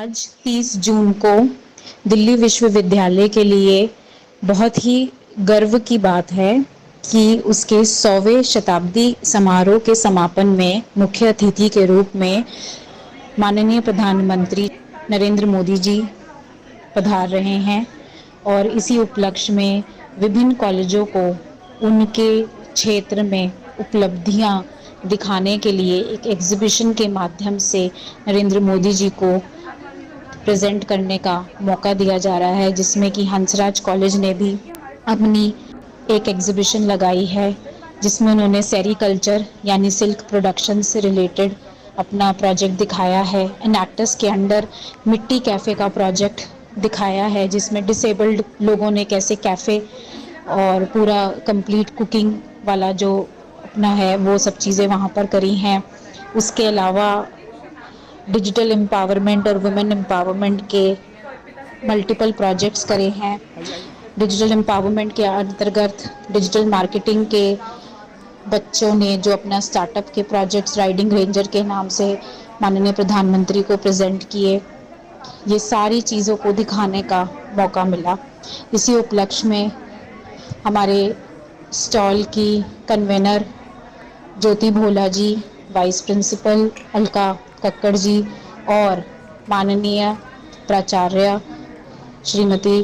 आज 30 जून को दिल्ली विश्वविद्यालय के लिए बहुत ही गर्व की बात है कि उसके 100वें शताब्दी समारोह के समापन में मुख्य अतिथि के रूप में माननीय प्रधानमंत्री नरेंद्र मोदी जी पधार रहे हैं और इसी उपलक्ष्य में विभिन्न कॉलेजों को उनके क्षेत्र में उपलब्धियां दिखाने के लिए एक एग्जीबिशन के माध्यम से नरेंद्र मोदी जी को प्रेजेंट करने का मौका दिया जा रहा है, जिसमें कि हंसराज कॉलेज ने भी अपनी एक एग्जीबिशन लगाई है जिसमें उन्होंने सेरीकल्चर यानी सिल्क प्रोडक्शन से रिलेटेड अपना प्रोजेक्ट दिखाया है। एनैक्टस के अंडर मिट्टी कैफ़े का प्रोजेक्ट दिखाया है जिसमें डिसेबल्ड लोगों ने कैसे कैफ़े और पूरा कंप्लीट कुकिंग वाला जो अपना है वो सब चीज़ें वहाँ पर करी हैं। उसके अलावा डिजिटल एम्पावरमेंट और वुमेन एम्पावरमेंट के मल्टीपल प्रोजेक्ट्स करे हैं। डिजिटल एम्पावरमेंट के अंतर्गत डिजिटल मार्केटिंग के बच्चों ने जो अपना स्टार्टअप के प्रोजेक्ट्स राइडिंग रेंजर के नाम से माननीय प्रधानमंत्री को प्रेजेंट किए, ये सारी चीज़ों को दिखाने का मौका मिला। इसी उपलक्ष्य में हमारे स्टॉल की कन्वेनर ज्योति भोला जी, वाइस प्रिंसिपल अलका कक्कड़ जी और माननीय प्राचार्य श्रीमती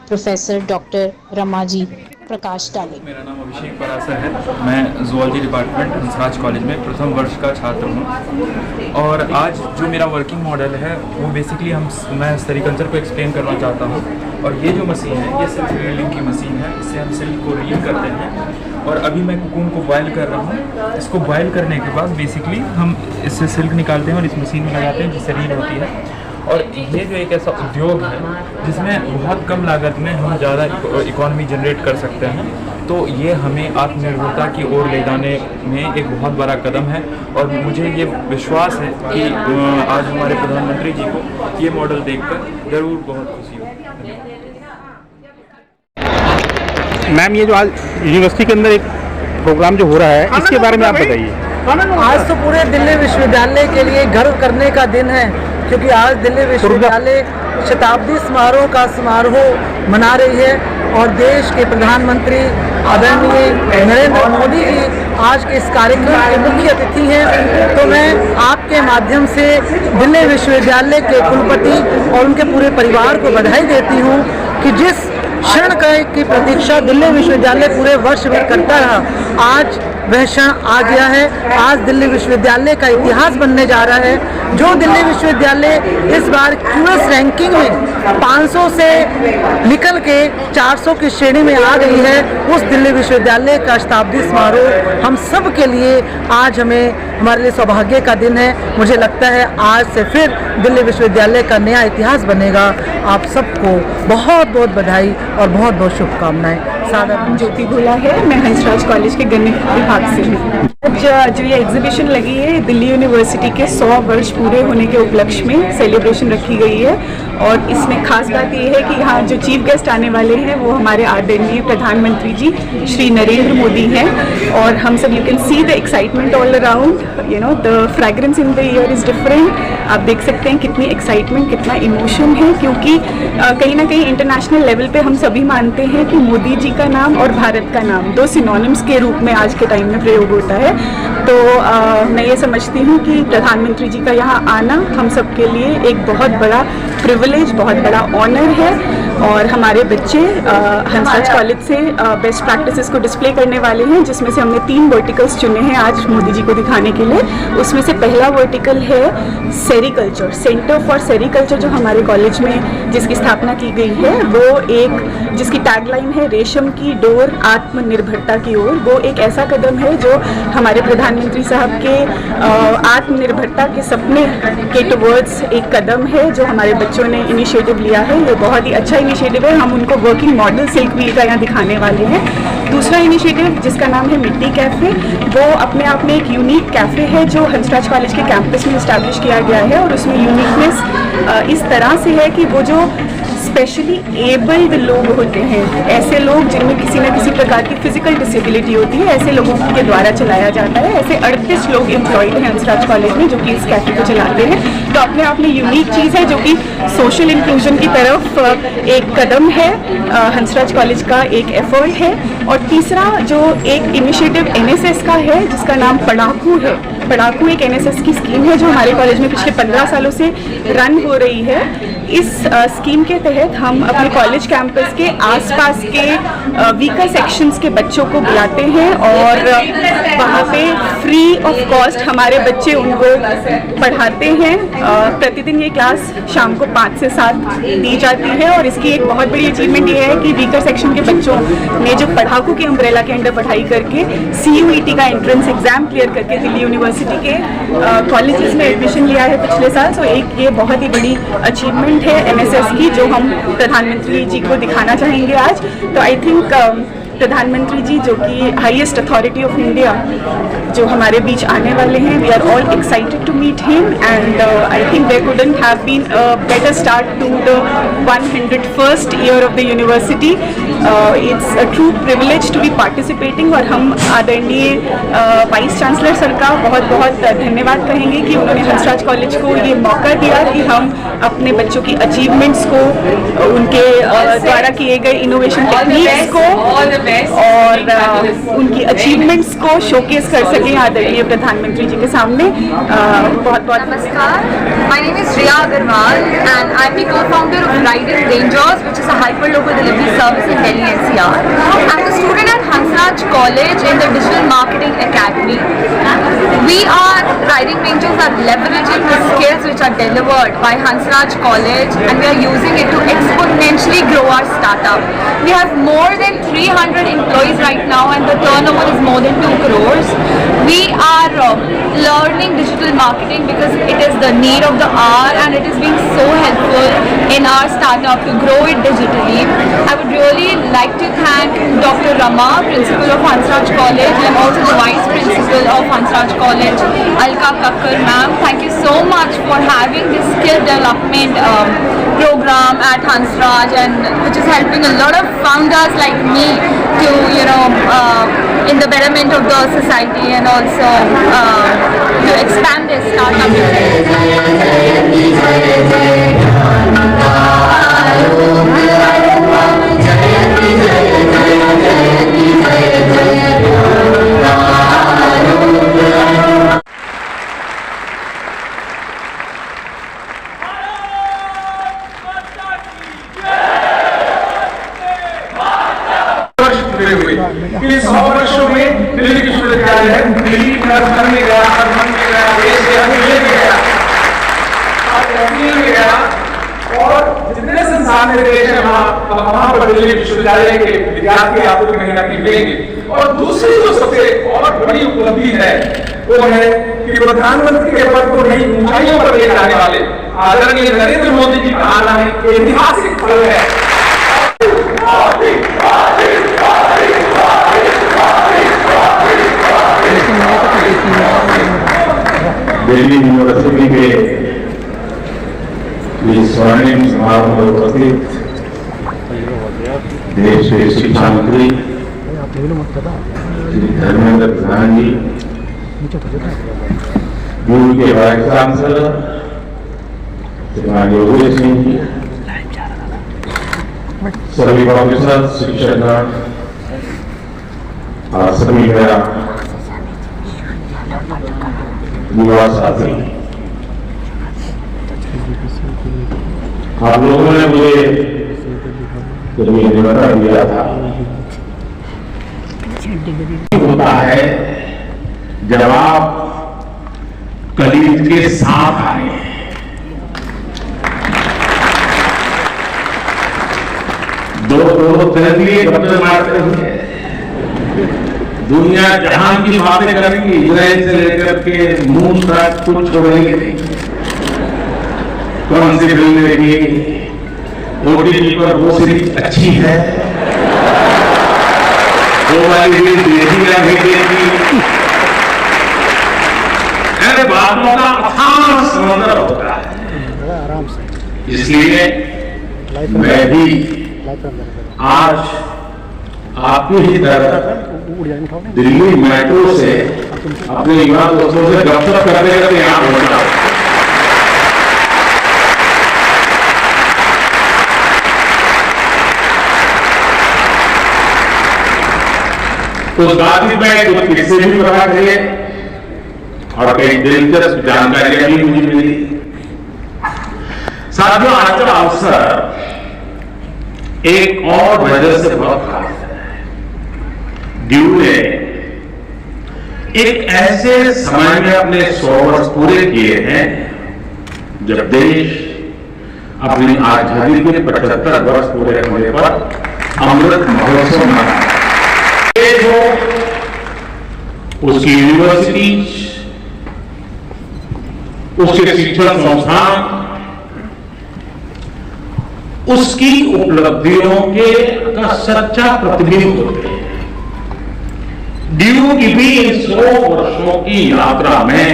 प्रोफेसर डॉक्टर रमा जी प्रकाश डाले। मेरा नाम अभिषेक परासर है। मैं जूलॉजी डिपार्टमेंट हंसराज कॉलेज में प्रथम वर्ष का छात्र हूँ और आज जो मेरा वर्किंग मॉडल है वो बेसिकली मैं सेरीकल्चर को एक्सप्लेन करना चाहता हूँ। और ये जो मशीन है ये सिल्क रीलिंग की मशीन है। इससे हम सिल्क को रील करते हैं और अभी मैं कुकून को बॉयल कर रहा हूँ। इसको बॉयल करने के बाद बेसिकली हम इससे सिल्क निकालते हैं और इस मशीन में लगाते हैं जिससे रील होती है। और ये जो एक ऐसा उद्योग है जिसमें बहुत कम लागत में हम ज़्यादा इकोनॉमी जनरेट कर सकते हैं, तो ये हमें आत्मनिर्भरता की ओर ले जाने में एक बहुत बड़ा कदम है। और मुझे ये विश्वास है कि आज हमारे प्रधानमंत्री जी को ये मॉडल देखकर ज़रूर बहुत खुशी होगी। मैम, ये जो आज यूनिवर्सिटी के अंदर एक प्रोग्राम जो हो रहा है इसके बारे में आप बताइए। आज तो पूरे दिल्ली विश्वविद्यालय के लिए गर्व करने का दिन है, क्योंकि आज दिल्ली विश्वविद्यालय शताब्दी समारोह का समारोह मना रही है और देश के प्रधानमंत्री आदरणीय नरेंद्र मोदी जी आज के इस कार्यक्रम के मुख्य अतिथि हैं। तो मैं आपके माध्यम से दिल्ली विश्वविद्यालय के कुलपति और उनके पूरे परिवार को बधाई देती हूँ कि जिस क्षण की प्रतीक्षा दिल्ली विश्वविद्यालय पूरे वर्ष भर करता रहा, आज वह क्षण आ गया है। आज दिल्ली विश्वविद्यालय का इतिहास बनने जा रहा है। जो दिल्ली विश्वविद्यालय इस बार क्यूएस रैंकिंग में 500 से निकल के 400 की श्रेणी में आ गई है, उस दिल्ली विश्वविद्यालय का शताब्दी समारोह हम सब के लिए आज हमारे लिए सौभाग्य का दिन है। मुझे लगता है आज से फिर दिल्ली विश्वविद्यालय का नया इतिहास बनेगा। आप सबको बहुत बहुत बधाई और बहुत बहुत शुभकामनाएं। नाम ज्योति भोला है, मैं हंसराज कॉलेज के गणित विभाग से हूँ। आज जो ये एग्जीबिशन लगी है दिल्ली यूनिवर्सिटी के 100 वर्ष पूरे होने के उपलक्ष्य में सेलिब्रेशन रखी गई है और इसमें खास बात ये है कि यहाँ जो चीफ गेस्ट आने वाले हैं वो हमारे आदरणीय प्रधानमंत्री जी श्री नरेंद्र मोदी हैं। और हम सब you can see the excitement all around, you know the fragrance in the air is different. आप देख सकते हैं कितनी एक्साइटमेंट, कितना इमोशन है, क्योंकि कहीं ना कहीं इंटरनेशनल लेवल पे हम सभी मानते हैं कि मोदी जी का नाम और भारत का नाम दो सिनोनिम्स के रूप में आज के टाइम में प्रयोग होता है। तो मैं ये समझती हूँ कि प्रधानमंत्री जी का यहाँ आना हम सब के लिए एक बहुत बड़ा प्रिविलेज, बहुत बड़ा ऑनर है। और हमारे बच्चे हंसराज कॉलेज से बेस्ट प्रैक्टिसेस को डिस्प्ले करने वाले हैं, जिसमें से हमने 3 वर्टिकल्स चुने हैं आज मोदी जी को दिखाने के लिए। उसमें से पहला वर्टिकल है सेरीकल्चर, सेंटर फॉर सेरीकल्चर, जो हमारे कॉलेज में जिसकी स्थापना की गई है, वो एक जिसकी टैगलाइन है रेशम की डोर आत्मनिर्भरता की ओर। वो एक ऐसा कदम है जो हमारे प्रधानमंत्री साहब के आत्मनिर्भरता के सपने के टुवर्ड्स एक कदम है जो हमारे बच्चों ने इनिशिएटिव लिया है। ये बहुत ही अच्छा इनिशिएटिव है। हम उनको वर्किंग मॉडल सिल्क व्हील का यहाँ दिखाने वाले हैं। दूसरा इनिशिएटिव जिसका नाम है मिट्टी कैफ़े, वो अपने आप में एक यूनिक कैफ़े है जो हंसराज कॉलेज के कैंपस में इस्टेब्लिश किया गया है। और उसमें यूनिकनेस इस तरह से है कि वो जो स्पेशली एबल्ड लोग होते हैं, ऐसे लोग जिनमें किसी न किसी प्रकार की फिजिकल डिसेबिलिटी होती है, ऐसे लोगों के द्वारा चलाया जाता है। ऐसे 38 लोग एम्प्लॉयड हैं हंसराज कॉलेज में जो कि इस कैफे को चलाते हैं। तो अपने आप में यूनिक चीज़ है जो कि सोशल इंक्लूजन की तरफ एक कदम है, हंसराज कॉलेज का एक एफर्ट है। और तीसरा जो एक इनिशिएटिव NSS का है जिसका नाम पढ़ाकू है। पढ़ाकू एक NSS की स्कीम है जो हमारे कॉलेज में पिछले 15 सालों से रन हो रही है। इस स्कीम के तहत हम अपने कॉलेज कैंपस के आसपास के वीकर सेक्शंस के बच्चों को बुलाते हैं और वहाँ पे फ्री ऑफ कॉस्ट हमारे बच्चे उनको पढ़ाते हैं। प्रतिदिन ये क्लास शाम को 5 से 7 दी जाती है और इसकी एक बहुत बड़ी अचीवमेंट ये है कि वीकर सेक्शन के बच्चों ने जो पढ़ाकू के अम्ब्रेला के अंडर पढ़ाई करके CUET का एंट्रेंस एग्जाम क्लियर करके दिल्ली यूनिवर्सिटी के कॉलेजेस में एडमिशन लिया है पिछले साल। तो एक ये बहुत ही बड़ी अचीवमेंट है NSS की जो हम प्रधानमंत्री जी को दिखाना चाहेंगे आज। तो आई थिंक प्रधानमंत्री जी जो कि हाईएस्ट अथॉरिटी ऑफ इंडिया जो हमारे बीच आने वाले हैं, we are all excited to meet him and I think there couldn't have been a better start to the 101st year of the university. It's a true privilege to be participating और हम आदरणीय vice chancellor sir का बहुत बहुत धन्यवाद कहेंगे कि उन्होंने हंसराज कॉलेज को ये मौका दिया कि हम अपने बच्चों की अचीवमेंट्स को, उनके द्वारा किए गए इनोवेशन टेक्निक्स को और उनकी अचीवमेंट्स को शोकेस कर सकें आदरणीय प्रधानमंत्री जी के सामने। बहुत बहुत नमस्कार, my name is Riya Agarwal and I'm the co-founder of Riding Rangers, which is a hyper-local delivery service in Delhi NCR. I'm a student at Hansraj College in the Digital Marketing Academy. We are Riding Rangers are leveraging the skills which are delivered by Hansraj College and we are using it to exponentially grow our startup. We have more than 300 employees right now and the turnover is more than 2 crores. We are learning digital marketing because it is the need of the hour and it is being so helpful in our startup to grow it digitally. I would really like to thank Dr. Rama, Principal of Hansraj College, and also the Vice Principal of Hansraj College, Alka Kakkar ma'am. Thank you so much for having this skill development program at Hansraj and which is helping a lot of founders like me to, in the betterment of the society and also to expand their startup. इस 100 वर्षों में दिल्ली विश्वविद्यालय है, दिल्ली घर में गया, देश गया, में गया और जितने संस्थान देश है वहाँ पर दिल्ली विश्वविद्यालय के विद्यार्थी आपको कहीं ना कहीं मिलेंगे। और दूसरी जो सबसे और बड़ी उपलब्धि है वो है कि प्रधानमंत्री के पद को नई ऊंचाइयों पर ले जाने वाले आदरणीय नरेंद्र मोदी जी का आना एक ऐतिहासिक पल है। दिल्ली यूनिवर्सिटी के स्वर्णिम समारोह में उपस्थित देश के शिक्षा मंत्री श्री धर्मेंद्र प्रधान जी, गुरु के वाइस चांसलर श्रीमान योगेश सिंह जी, सभी प्रोफेसर, शिक्षकगण और सभी मेरा युवा साथी, आप लोगों ने मुझे जब ये निमंत्रण दिया था, होता है जब आप कलीग के साथ आए। दो तरह गप्पे मारते हुए दुनिया जहां की बातें करेंगी, इजराइल से लेकर के मून तक कुछ छोड़ेंगे नहीं। कौन सी फिल्म देखी, OTT पर वो सीरीज अच्छी है, वो वाली देखी या नहीं देखी, ऐसे बातों का अथाह समुद्र होता है। इसलिए मैं भी आज आपकी ही तरह दिल्ली मेट्रो से अपने युवा दोस्तों से गपशप करते करते यहाँ पहुंचा। तो साथ ही में कुछ किस्से भी पता चले और कई दिलचस्प जानकारियां भी मुझे मिली। साथियों, आज का अवसर एक और वजह से बहुत खास है। ड्यू ने एक ऐसे समय में अपने 100 वर्ष पूरे किए हैं जब देश अपनी आजादी के 75 वर्ष पूरे होने पर अमृत महोत्सव मना हो, उसकी यूनिवर्सिटी, उसके शिक्षण संस्थान, उसकी उपलब्धियों के का सच्चा प्रतिबिंब होते हैं। ड्यू की भी इन 100 वर्षों की यात्रा में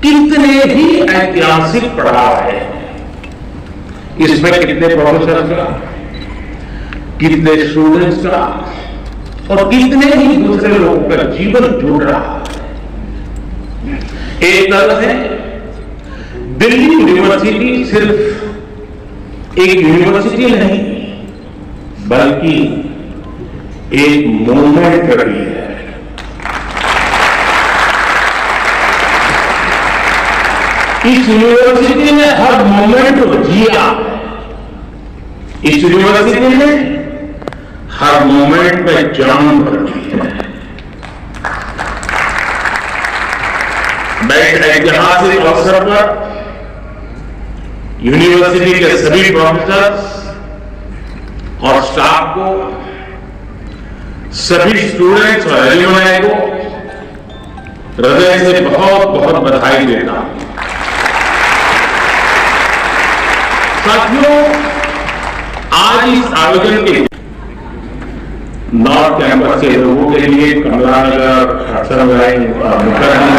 कितने ही ऐतिहासिक पड़ाव है। इसमें कितने प्रोफेसर का, कितने स्टूडेंट्स का और कितने ही दूसरे लोगों का जीवन जुड़ रहा है। एक तरह से दिल्ली यूनिवर्सिटी सिर्फ एक यूनिवर्सिटी नहीं बल्कि एक मूवमेंट रही है। इस यूनिवर्सिटी ने हर मूवमेंट को जिया। इस यूनिवर्सिटी ने हर मोमेंट में जान भरी है। मैं इस ऐतिहासिक अवसर पर यूनिवर्सिटी के सभी प्रोफेसर्स और स्टाफ को, सभी स्टूडेंट्स और एलुमनाई को हृदय से बहुत बहुत बधाई देता हूं। साथियों, आज इस आयोजन के नॉर्थ कैंपस के लोगों के लिए कमला नगर, हडसन लाइन और मुखर्जी,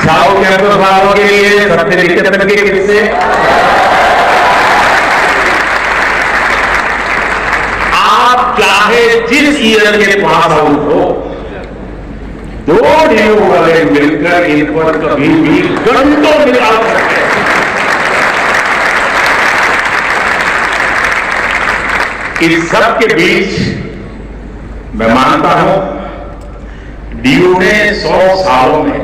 साउथ कैंपस वालों के लिए सबसे दिक्कत के किस्से, आप चाहे जिस ईयर के पास आउट हो, दो ड्यू वाले मिलकर इन पर कभी भी घंटों मिला सकते हैं। इस सब के बीच मैं मानता हूं ड्यू ने 100 सालों में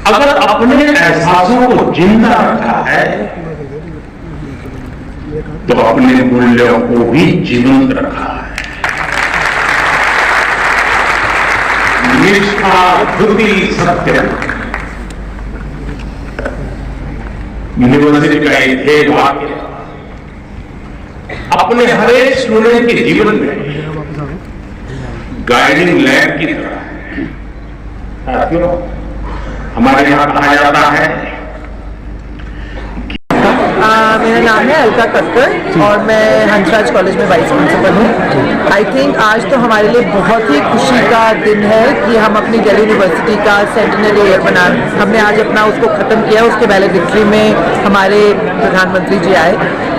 अगर अपने एहसासों को जिंदा रखा है तो अपने मूल्यों को भी जीवंत रखा है। निष्ठा, धृति, सत्य यूनिवर्सिटी का एक वाक्य अपने हर एक स्टूडेंट के जीवन में गाइडिंग लैंप की तरह है। साथियों, हमारे यहां कहा जाता है मेरा नाम है अलका कक्कर और मैं हंसराज कॉलेज में वाइस प्रिंसिपल हूँ। आई थिंक आज तो हमारे लिए बहुत ही खुशी का दिन है कि हम अपनी दिल्ली यूनिवर्सिटी का सेंटिनरी ईयर हमने आज अपना उसको ख़त्म किया। उसके वैलेडिक्ट्री में हमारे प्रधानमंत्री जी आए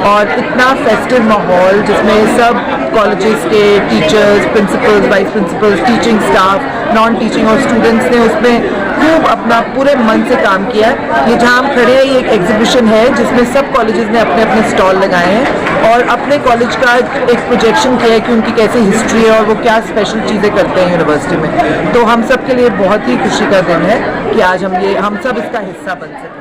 और इतना फेस्टिव माहौल जिसमें सब कॉलेजेस के teachers, principles, vice principles, teaching staff, non teaching और स्टूडेंट्स ने उसमें खूब अपना पूरे मन से काम किया। ये जहाँ हम खड़े हैं, ये एक एग्जीबिशन है जिसमें सब कॉलेजेस ने अपने अपने स्टॉल लगाए हैं और अपने कॉलेज का एक प्रोजेक्शन किया है कि उनकी कैसी हिस्ट्री है और वो क्या स्पेशल चीज़ें करते हैं यूनिवर्सिटी में। तो हम सब के लिए बहुत ही खुशी का दिन है कि आज हम सब इसका हिस्सा बन सकें।